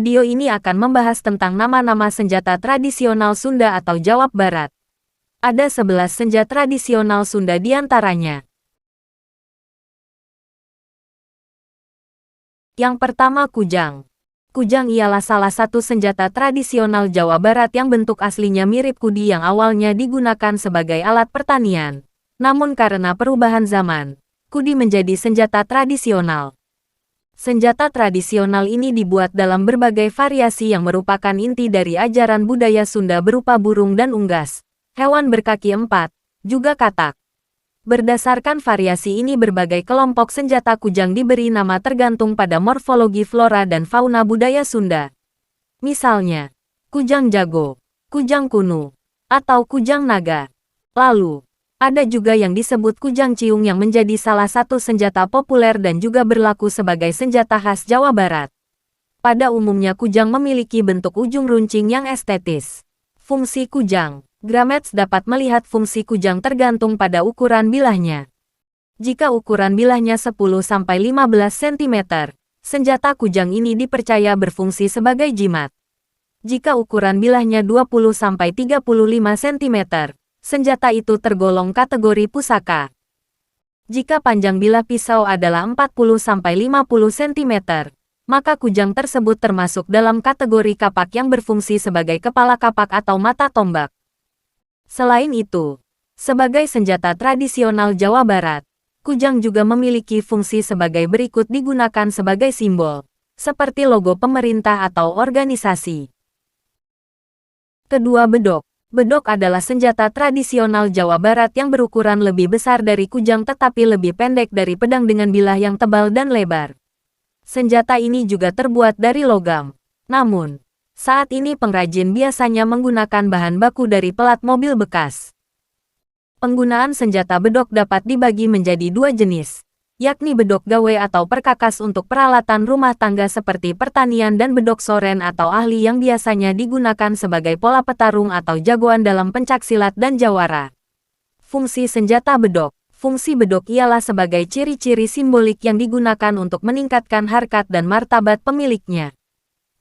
Video ini akan membahas tentang nama-nama senjata tradisional Sunda atau Jawa Barat. Ada 11 senjata tradisional Sunda di antaranya. Yang pertama, kujang. Kujang ialah salah satu senjata tradisional Jawa Barat yang bentuk aslinya mirip kudi yang awalnya digunakan sebagai alat pertanian. Namun karena perubahan zaman, kudi menjadi senjata tradisional. Senjata tradisional ini dibuat dalam berbagai variasi yang merupakan inti dari ajaran budaya Sunda berupa burung dan unggas, hewan berkaki empat, juga katak. Berdasarkan variasi ini berbagai kelompok senjata kujang diberi nama tergantung pada morfologi flora dan fauna budaya Sunda. Misalnya, kujang jago, kujang kuno, atau kujang naga. Lalu, ada juga yang disebut kujang ciung yang menjadi salah satu senjata populer dan juga berlaku sebagai senjata khas Jawa Barat. Pada umumnya kujang memiliki bentuk ujung runcing yang estetis. Fungsi kujang. Gramets dapat melihat fungsi kujang tergantung pada ukuran bilahnya. Jika ukuran bilahnya 10–15 cm, senjata kujang ini dipercaya berfungsi sebagai jimat. Jika ukuran bilahnya 20–35 cm, senjata itu tergolong kategori pusaka. Jika panjang bilah pisau adalah 40–50 cm, maka kujang tersebut termasuk dalam kategori kapak yang berfungsi sebagai kepala kapak atau mata tombak. Selain itu, sebagai senjata tradisional Jawa Barat, kujang juga memiliki fungsi sebagai berikut digunakan sebagai simbol, seperti logo pemerintah atau organisasi. Kedua, bedok. Bedok adalah senjata tradisional Jawa Barat yang berukuran lebih besar dari kujang tetapi lebih pendek dari pedang dengan bilah yang tebal dan lebar. Senjata ini juga terbuat dari logam. Namun, saat ini pengrajin biasanya menggunakan bahan baku dari pelat mobil bekas. Penggunaan senjata bedok dapat dibagi menjadi dua jenis, yakni bedok gawe atau perkakas untuk peralatan rumah tangga seperti pertanian dan bedok soren atau ahli yang biasanya digunakan sebagai pola petarung atau jagoan dalam pencaksilat dan jawara. Fungsi senjata bedok. Fungsi bedok ialah sebagai ciri-ciri simbolik yang digunakan untuk meningkatkan harkat dan martabat pemiliknya.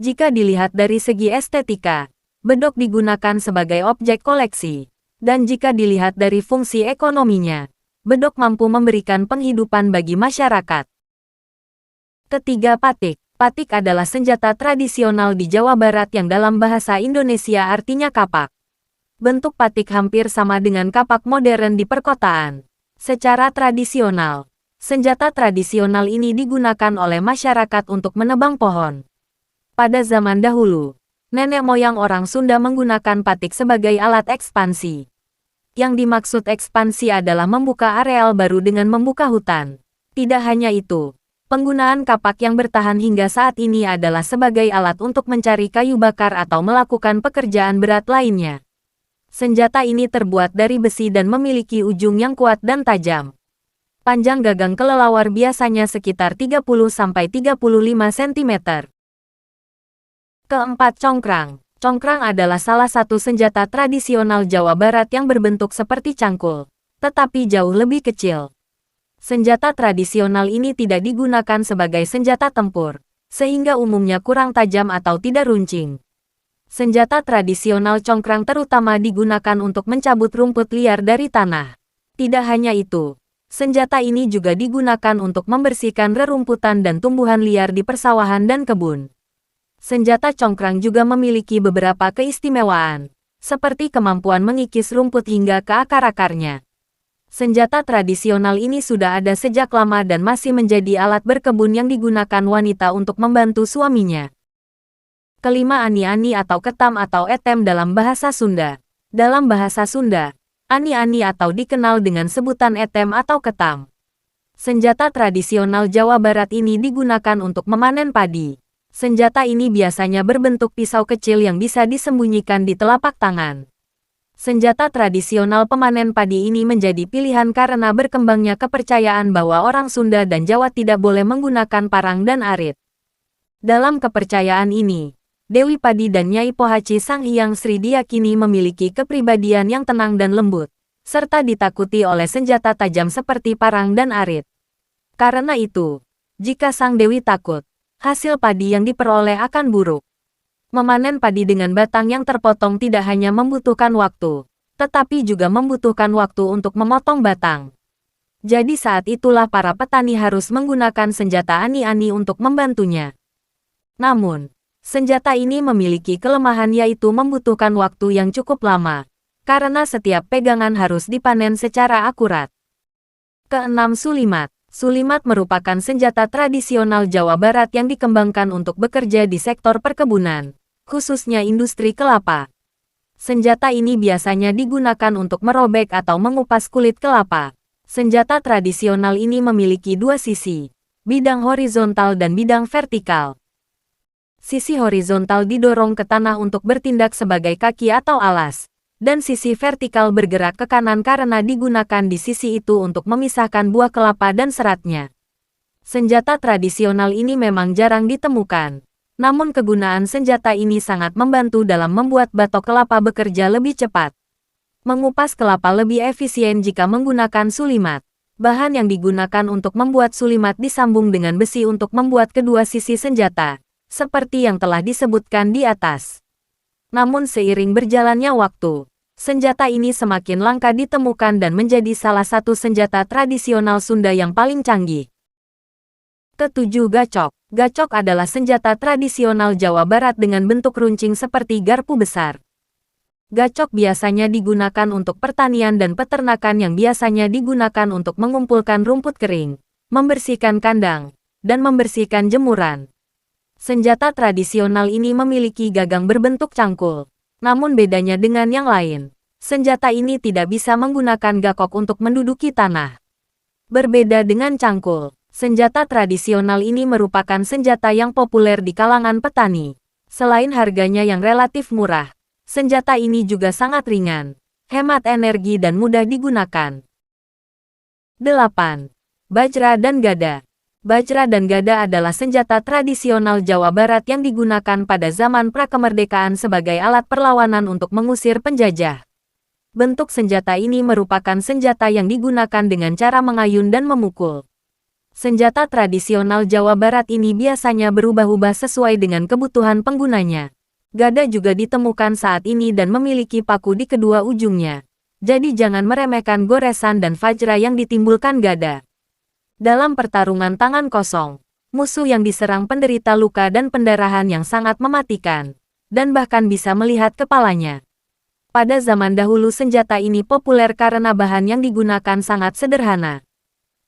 Jika dilihat dari segi estetika, bedok digunakan sebagai objek koleksi. Dan jika dilihat dari fungsi ekonominya, bedok mampu memberikan penghidupan bagi masyarakat. Ketiga, patik. Patik adalah senjata tradisional di Jawa Barat yang dalam bahasa Indonesia artinya kapak. Bentuk patik hampir sama dengan kapak modern di perkotaan. Secara tradisional, senjata tradisional ini digunakan oleh masyarakat untuk menebang pohon. Pada zaman dahulu, nenek moyang orang Sunda menggunakan patik sebagai alat ekspansi. Yang dimaksud ekspansi adalah membuka areal baru dengan membuka hutan. Tidak hanya itu, penggunaan kapak yang bertahan hingga saat ini adalah sebagai alat untuk mencari kayu bakar atau melakukan pekerjaan berat lainnya. Senjata ini terbuat dari besi dan memiliki ujung yang kuat dan tajam. Panjang gagang kelelawar biasanya sekitar 30–35 cm. Keempat, congkrang. Congkrang adalah salah satu senjata tradisional Jawa Barat yang berbentuk seperti cangkul, tetapi jauh lebih kecil. Senjata tradisional ini tidak digunakan sebagai senjata tempur, sehingga umumnya kurang tajam atau tidak runcing. Senjata tradisional congkrang terutama digunakan untuk mencabut rumput liar dari tanah. Tidak hanya itu, senjata ini juga digunakan untuk membersihkan rerumputan dan tumbuhan liar di persawahan dan kebun. Senjata congkrang juga memiliki beberapa keistimewaan, seperti kemampuan mengikis rumput hingga ke akar-akarnya. Senjata tradisional ini sudah ada sejak lama dan masih menjadi alat berkebun yang digunakan wanita untuk membantu suaminya. Kelima, ani-ani atau ketam atau etem dalam bahasa Sunda. Dalam bahasa Sunda, ani-ani atau dikenal dengan sebutan etem atau ketam. Senjata tradisional Jawa Barat ini digunakan untuk memanen padi. Senjata ini biasanya berbentuk pisau kecil yang bisa disembunyikan di telapak tangan. Senjata tradisional pemanen padi ini menjadi pilihan karena berkembangnya kepercayaan bahwa orang Sunda dan Jawa tidak boleh menggunakan parang dan arit. Dalam kepercayaan ini, Dewi Padi dan Nyai Pohaci Sang Hyang Sri diyakini memiliki kepribadian yang tenang dan lembut, serta ditakuti oleh senjata tajam seperti parang dan arit. Karena itu, jika Sang Dewi takut, hasil padi yang diperoleh akan buruk. Memanen padi dengan batang yang terpotong tidak hanya membutuhkan waktu, tetapi juga membutuhkan waktu untuk memotong batang. Jadi saat itulah para petani harus menggunakan senjata ani-ani untuk membantunya. Namun, senjata ini memiliki kelemahan yaitu membutuhkan waktu yang cukup lama, karena setiap pegangan harus dipanen secara akurat. Keenam, sulimat. Sulimat merupakan senjata tradisional Jawa Barat yang dikembangkan untuk bekerja di sektor perkebunan, khususnya industri kelapa. Senjata ini biasanya digunakan untuk merobek atau mengupas kulit kelapa. Senjata tradisional ini memiliki dua sisi, bidang horizontal dan bidang vertikal. Sisi horizontal didorong ke tanah untuk bertindak sebagai kaki atau alas, dan sisi vertikal bergerak ke kanan karena digunakan di sisi itu untuk memisahkan buah kelapa dan seratnya. Senjata tradisional ini memang jarang ditemukan, namun kegunaan senjata ini sangat membantu dalam membuat batok kelapa bekerja lebih cepat. Mengupas kelapa lebih efisien jika menggunakan sulimat. Bahan yang digunakan untuk membuat sulimat disambung dengan besi untuk membuat kedua sisi senjata, seperti yang telah disebutkan di atas. Namun seiring berjalannya waktu, senjata ini semakin langka ditemukan dan menjadi salah satu senjata tradisional Sunda yang paling canggih. Ketujuh, gacok. Gacok adalah senjata tradisional Jawa Barat dengan bentuk runcing seperti garpu besar. Gacok biasanya digunakan untuk pertanian dan peternakan yang biasanya digunakan untuk mengumpulkan rumput kering, membersihkan kandang, dan membersihkan jemuran. Senjata tradisional ini memiliki gagang berbentuk cangkul. Namun bedanya dengan yang lain, senjata ini tidak bisa menggunakan gakok untuk menduduki tanah. Berbeda dengan cangkul, senjata tradisional ini merupakan senjata yang populer di kalangan petani. Selain harganya yang relatif murah, senjata ini juga sangat ringan, hemat energi dan mudah digunakan. 8. Bajra dan Gada. Bajra dan Gada adalah senjata tradisional Jawa Barat yang digunakan pada zaman prakemerdekaan sebagai alat perlawanan untuk mengusir penjajah. Bentuk senjata ini merupakan senjata yang digunakan dengan cara mengayun dan memukul. Senjata tradisional Jawa Barat ini biasanya berubah-ubah sesuai dengan kebutuhan penggunanya. Gada juga ditemukan saat ini dan memiliki paku di kedua ujungnya. Jadi jangan meremehkan goresan dan vajra yang ditimbulkan gada. Dalam pertarungan tangan kosong, musuh yang diserang penderita luka dan pendarahan yang sangat mematikan, dan bahkan bisa melihat kepalanya. Pada zaman dahulu senjata ini populer karena bahan yang digunakan sangat sederhana.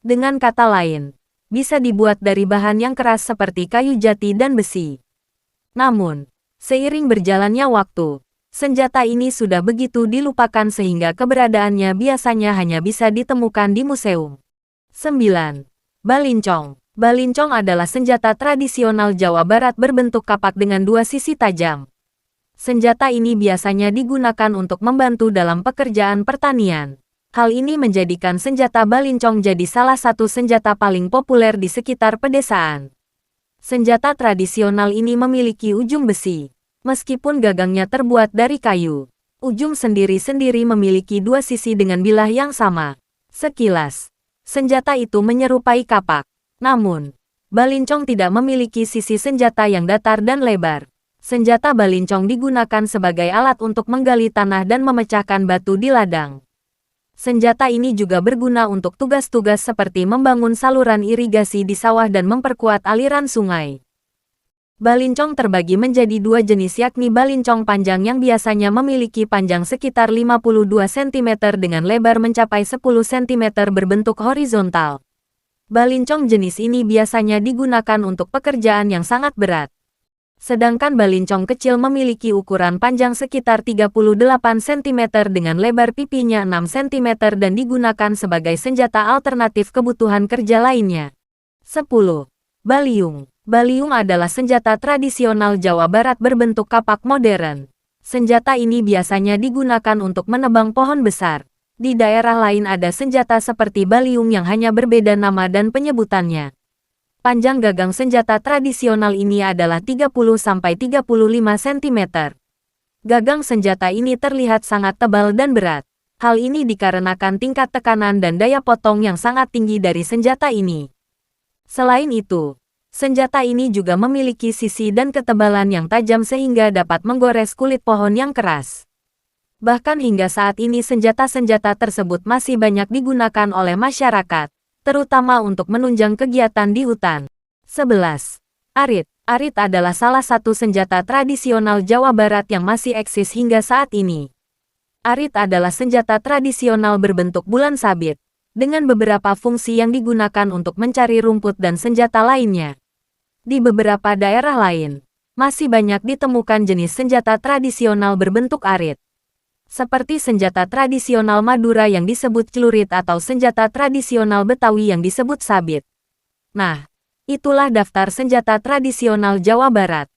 Dengan kata lain, bisa dibuat dari bahan yang keras seperti kayu jati dan besi. Namun, seiring berjalannya waktu, senjata ini sudah begitu dilupakan sehingga keberadaannya biasanya hanya bisa ditemukan di museum. 9. Balincong. Balincong adalah senjata tradisional Jawa Barat berbentuk kapak dengan dua sisi tajam. Senjata ini biasanya digunakan untuk membantu dalam pekerjaan pertanian. Hal ini menjadikan senjata balincong jadi salah satu senjata paling populer di sekitar pedesaan. Senjata tradisional ini memiliki ujung besi. Meskipun gagangnya terbuat dari kayu, ujung sendiri-sendiri memiliki dua sisi dengan bilah yang sama. Sekilas, senjata itu menyerupai kapak. Namun, balincong tidak memiliki sisi senjata yang datar dan lebar. Senjata balincong digunakan sebagai alat untuk menggali tanah dan memecahkan batu di ladang. Senjata ini juga berguna untuk tugas-tugas seperti membangun saluran irigasi di sawah dan memperkuat aliran sungai. Balincong terbagi menjadi dua jenis yakni balincong panjang yang biasanya memiliki panjang sekitar 52 cm dengan lebar mencapai 10 cm berbentuk horizontal. Balincong jenis ini biasanya digunakan untuk pekerjaan yang sangat berat. Sedangkan balincong kecil memiliki ukuran panjang sekitar 38 cm dengan lebar pipinya 6 cm dan digunakan sebagai senjata alternatif kebutuhan kerja lainnya. 10. Baliung. Baliung adalah senjata tradisional Jawa Barat berbentuk kapak modern. Senjata ini biasanya digunakan untuk menebang pohon besar. Di daerah lain ada senjata seperti baliung yang hanya berbeda nama dan penyebutannya. Panjang gagang senjata tradisional ini adalah 30–35 cm. Gagang senjata ini terlihat sangat tebal dan berat. Hal ini dikarenakan tingkat tekanan dan daya potong yang sangat tinggi dari senjata ini. Selain itu, Senjata ini juga memiliki sisi dan ketebalan yang tajam sehingga dapat menggores kulit pohon yang keras. Bahkan hingga saat ini senjata-senjata tersebut masih banyak digunakan oleh masyarakat, terutama untuk menunjang kegiatan di hutan. 11. Arit. Arit adalah salah satu senjata tradisional Jawa Barat yang masih eksis hingga saat ini. Arit adalah senjata tradisional berbentuk bulan sabit, dengan beberapa fungsi yang digunakan untuk mencari rumput dan senjata lainnya. Di beberapa daerah lain, masih banyak ditemukan jenis senjata tradisional berbentuk arit, seperti senjata tradisional Madura yang disebut celurit atau senjata tradisional Betawi yang disebut sabit. Nah, itulah daftar senjata tradisional Jawa Barat.